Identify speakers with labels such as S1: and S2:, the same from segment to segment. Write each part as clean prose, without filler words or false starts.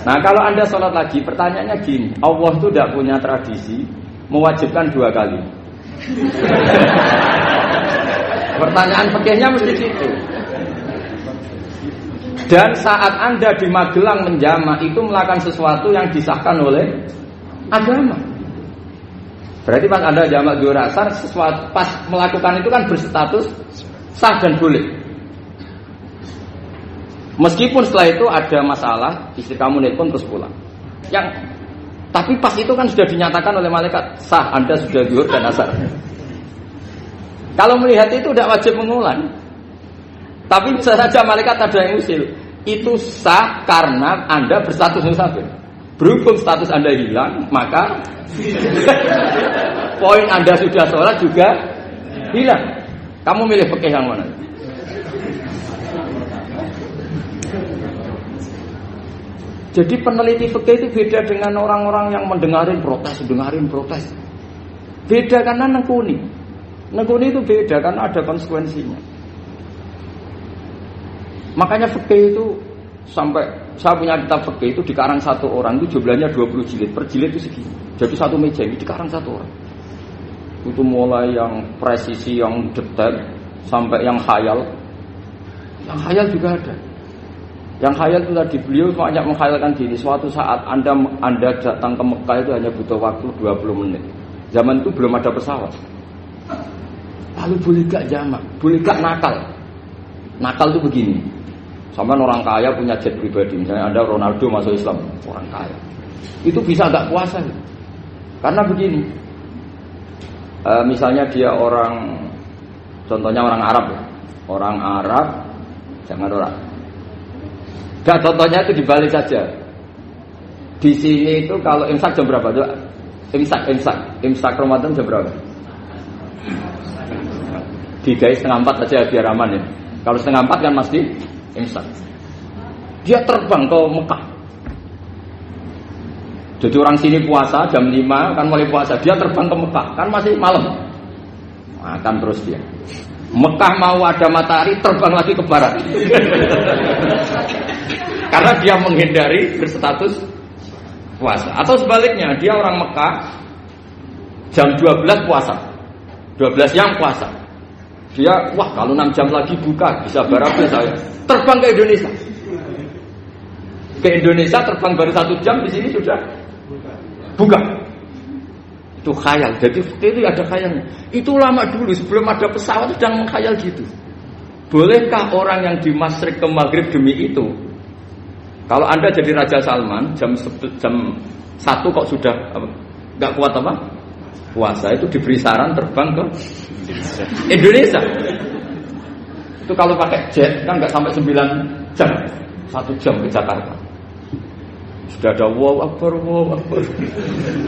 S1: Nah kalau Anda sholat lagi, pertanyaannya gini, Allah itu tidak punya tradisi mewajibkan 2 kali. Pertanyaan fikihnya mesti gitu. Dan saat Anda di Magelang menjamak itu melakukan sesuatu yang disahkan oleh agama. Berarti pas Anda jamak 2 rakaat, sesuatu pas melakukan itu kan berstatus sah dan boleh. Meskipun setelah itu ada masalah, istri kamu nelpon terus pulang. Tapi pas itu kan sudah dinyatakan oleh malaikat sah, Anda sudah zuhur dan asar. Kalau melihat itu tidak wajib mengulang. Tapi bisa saja malaikat ada yang usil. Itu sah karena Anda berstatus musafir. Berhubung status Anda hilang, maka poin Anda sudah sholat juga hilang. Kamu milih fikih yang mana? Jadi peneliti fikih itu beda dengan orang-orang yang dengarin protes. Beda karena nengkuni. Nengkuni itu beda karena ada konsekuensinya. Makanya fikih itu sampai saya punya kitab fikih itu dikarang 1 orang itu jumlahnya 20 jilid. Per jilid itu segini. Jadi 1 meja ini dikarang 1 orang. Itu mulai yang presisi, yang detail sampai yang khayal. Yang khayal juga ada. Yang khayal itu tadi beliau banyak menghayalkan diri. Suatu saat Anda datang ke Mekah itu hanya butuh waktu 20 menit. Zaman itu belum ada pesawat. Lalu boleh gak jamak? Boleh gak nakal? Nakal itu begini. Sampai orang kaya punya jet pribadi. Misalnya Anda Ronaldo masuk Islam, orang kaya. Itu bisa gak puasa? Karena begini. Misalnya dia orang, contohnya orang Arab. Orang Arab, jangan orang. Gak, contohnya itu dibalik saja. Di sini itu kalau imsak jam berapa? Imsak Ramadan jam berapa? 3:30 saja biar aman ya. Kalau 3:30 kan masih imsak. Dia terbang ke Mekah. Jadi orang sini puasa jam 5 kan mulai puasa. Dia terbang ke Mekah kan masih malam. Makan terus dia. Mekah mau ada matahari terbang lagi ke barat. Karena dia menghindari berstatus puasa. Atau sebaliknya, dia orang Mekah jam 12 puasa. 12 siang puasa. Dia, wah kalau 6 jam lagi buka, bisa barabe saya. Terbang ke Indonesia. Ke Indonesia terbang baru 1 jam, di sini sudah buka. Itu khayal. Jadi itu ada khayalnya. Itu lama dulu sebelum ada pesawat sedang mengkhayal gitu. Bolehkah orang yang di Masyriq ke Maghrib demi itu? Kalau Anda jadi Raja Salman jam 1 kok sudah nggak kuat apa? Puasa, itu diberi saran terbang ke Indonesia. Itu kalau pakai jet kan nggak sampai 9 jam, 1 jam ke Jakarta. Sudah ada wow akbar.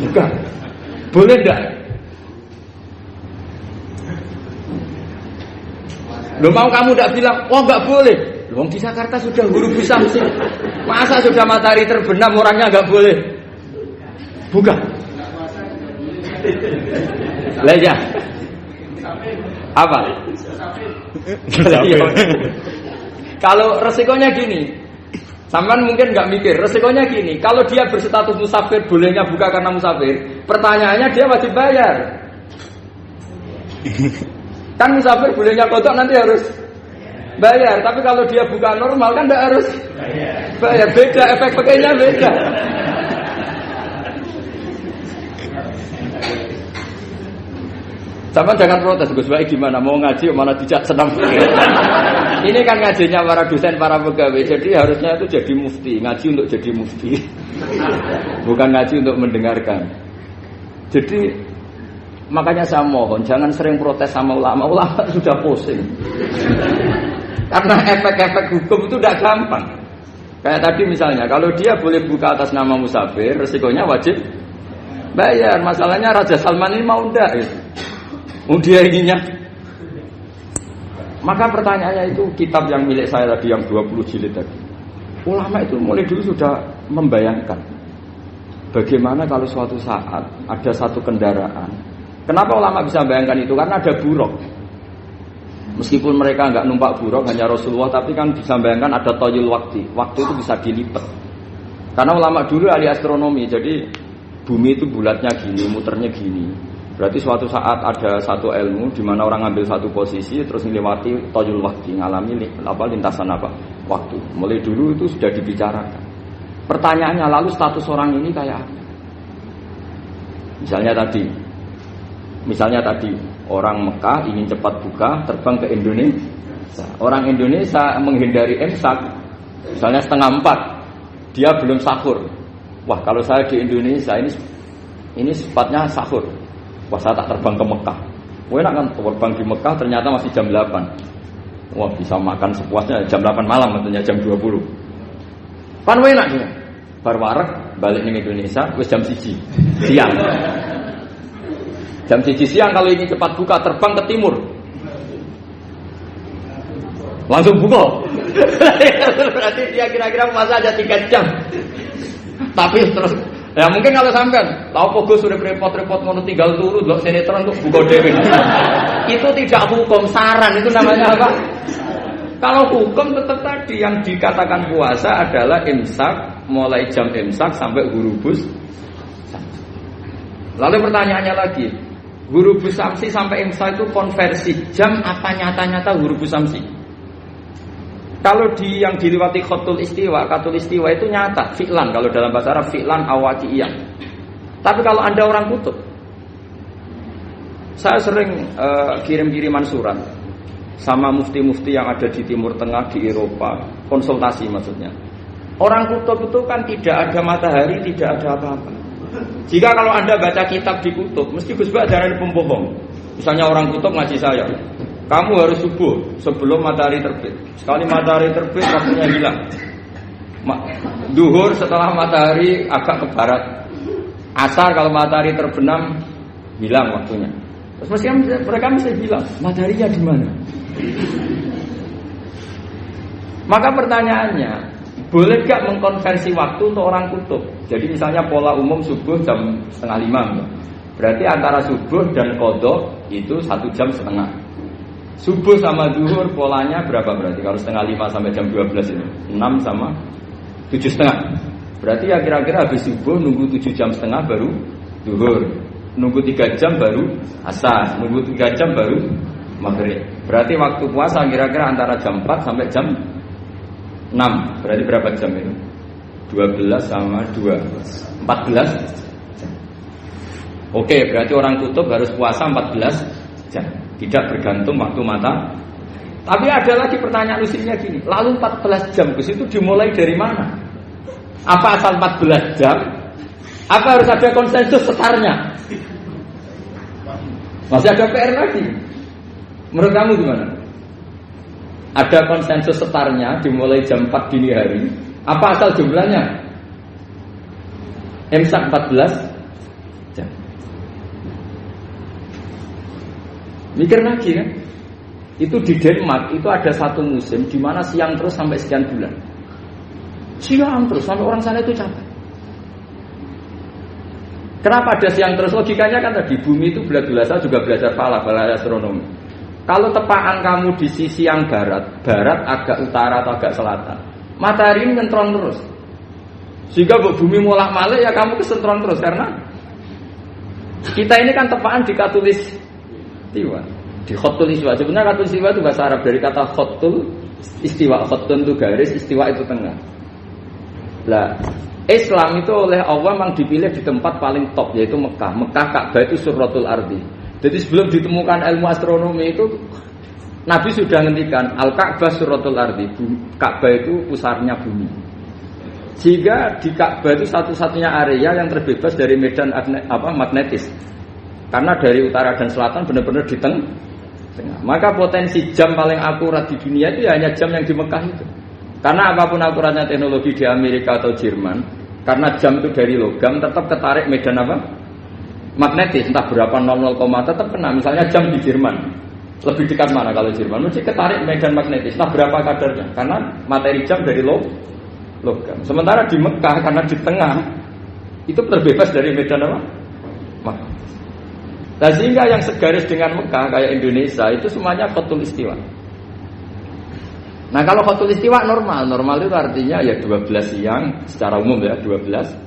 S1: Bukan. Boleh enggak? Loh mau kamu enggak bilang, oh enggak boleh. Loh di Jakarta sudah huru bisa sih. Masa sudah matahari terbenam orangnya enggak boleh? Bukan. Lah ya. Apa? Kalau resikonya gini, sampean mungkin nggak mikir, resikonya gini. Kalau dia berstatus musafir, bolehnya buka karena musafir. Pertanyaannya dia wajib bayar. Kan musafir bolehnya kodok nanti harus bayar. Tapi kalau dia buka normal kan nggak harus bayar. Beda, efek pakainya beda. Sama jangan protes, Gus Baik gimana? Mau ngaji, mana tidak senang. Ini kan ngajinya para dosen, para pegawai. Jadi harusnya itu jadi mufti. Ngaji untuk jadi mufti. Bukan ngaji untuk mendengarkan. Jadi makanya saya mohon, jangan sering protes sama ulama. Ulama sudah pusing. Karena efek-efek hukum itu tidak gampang. Kayak tadi misalnya, kalau dia boleh buka atas nama musafir, resikonya wajib bayar. Masalahnya Raja Salman ini mau enggak gitu. Dia ininya. Maka pertanyaannya itu kitab yang milik saya tadi yang 20 jilid tadi. Ulama itu mulai dulu sudah membayangkan bagaimana kalau suatu saat ada satu kendaraan. Kenapa ulama bisa membayangkan itu? Karena ada buruk. Meskipun mereka nggak numpak buruk hanya Rasulullah, tapi kan bisa bayangkan ada toyul waktu. Waktu itu bisa dilipat. Karena ulama dulu ahli astronomi, jadi bumi itu bulatnya gini, muternya gini. Berarti suatu saat ada satu ilmu di mana orang ambil satu posisi terus melewati toyul waktu, ngalami lintasan waktu. Mulai dulu itu sudah dibicarakan. Pertanyaannya lalu status orang ini kayak apa? Misalnya tadi orang Mekah ingin cepat buka terbang ke Indonesia. Orang Indonesia menghindari imsak, misalnya 3:30, dia belum sahur. Wah, kalau saya di Indonesia ini sifatnya sahur. Wah, saya tak terbang ke Mekah. Wah, enak kan terbang di Mekah ternyata masih jam 8. Wah, bisa makan sepuasnya jam 8 malam, tentunya jam 20. Kan enak ya. Bar wareg balik ke Indonesia wis jam 1 siang. Jam 1 siang kalau ingin cepat buka terbang ke timur. Langsung buka. Berarti dia kira-kira masa aja 3 jam. Tapi terus ya mungkin kalau sampean tahu pogo sudah repot-repot ngono tinggal turu delok sinetron untuk buka dhewe. Itu tidak hukum, saran itu namanya apa? Kalau hukum tetap tadi yang dikatakan puasa adalah imsak, mulai jam imsak sampai ghurubus. Lalu pertanyaannya lagi, ghurubus samsi sampai imsak itu konversi jam apa nyata-nyata ghurubus samsi? Kalau yang diliwati khatul istiwa itu nyata, fi'lan kalau dalam bahasa Arab fi'lan awaqi'iyah. Tapi kalau Anda orang kutub, saya sering kirim-kiriman surat sama mufti-mufti yang ada di Timur Tengah, di Eropa, konsultasi maksudnya. Orang kutub itu kan tidak ada matahari, tidak ada apa-apa. Jika kalau Anda baca kitab di kutub, mesti Gus Bak darani pembohong. Misalnya orang kutub ngaji saya, kamu harus subuh sebelum matahari terbit. Sekali matahari terbit waktunya hilang. Duhur setelah matahari agak ke barat. Asar kalau matahari terbenam hilang waktunya. Terus mereka mesti bilang mataharinya di mana? Maka pertanyaannya, boleh gak mengkonversi waktu untuk orang kutub? Jadi misalnya pola umum subuh jam 4:30, berarti antara subuh dan qadha itu 1,5 jam. Subuh sama zuhur polanya berapa berarti? Kalau 4:30 sampai jam 12 ini 6 sama 7,5. Berarti ya kira-kira habis subuh nunggu 7,5 jam baru zuhur, nunggu 3 jam baru asar, nunggu 3 jam baru maghrib. Berarti waktu puasa kira-kira antara jam 4 sampai jam 6. Berarti berapa jam itu? 12 sama 2 14 jam. Oke, berarti orang kutub harus puasa 14 jam, tidak bergantung waktu mata. Tapi ada lagi pertanyaan lucunya gini, lalu 14 jam ke situ dimulai dari mana? Apa asal 14 jam? Apa harus ada konsensus setarnya? Masih ada PR lagi. Menurut kamu gimana? Ada konsensus setarnya dimulai jam 4 dini hari. Apa asal jumlahnya? Imsak 14 jam. Mikir lagi kan? Itu di Denmark itu ada satu musim di mana siang terus sampai sekian bulan. Siang terus sampai orang sana itu capek. Kenapa ada siang terus? Logikanya kan tadi bumi itu belajar juga belajar falak, belajar astronomi. Kalau tepaan kamu di sisi yang barat agak utara atau agak selatan, matahari ini nyentron terus. Sehingga bumi molak-malik ya kamu kesentron terus karena kita ini kan tepaan di khatulistiwa, di khatul istiwa. Sebenarnya khatul istiwa itu bahasa Arab dari kata khatul istiwa. Khatun itu garis, istiwa itu tengah. Lah, Islam itu oleh Allah memang dipilih di tempat paling top yaitu Mekah. Mekah Ka'bah itu surratul ardi. Jadi sebelum ditemukan ilmu astronomi itu Nabi sudah ngendikan Al-Ka'bah surratul ardi. Ka'bah itu pusarnya bumi. Sehingga di Ka'bah itu satu-satunya area yang terbebas dari medan magnetis. Karena dari utara dan selatan benar-benar di tengah. Maka potensi jam paling akurat di dunia itu ya hanya jam yang di Mekah itu. Karena apapun akuratnya teknologi di Amerika atau Jerman, karena jam itu dari logam tetap ketarik medan magnetis, entah berapa 00, tetap kena. Misalnya jam di Jerman lebih dekat mana kalau Jerman? Mesti ketarik medan magnetis, entah berapa kadarnya. Karena materi jam dari logam. Sementara di Mekah karena di tengah itu terbebas dari medan magnetis. Nah sehingga yang segaris dengan Mekah kayak Indonesia itu semuanya khotul istiwa. Nah kalau khotul istiwa normal itu artinya ya 12 siang secara umum ya 12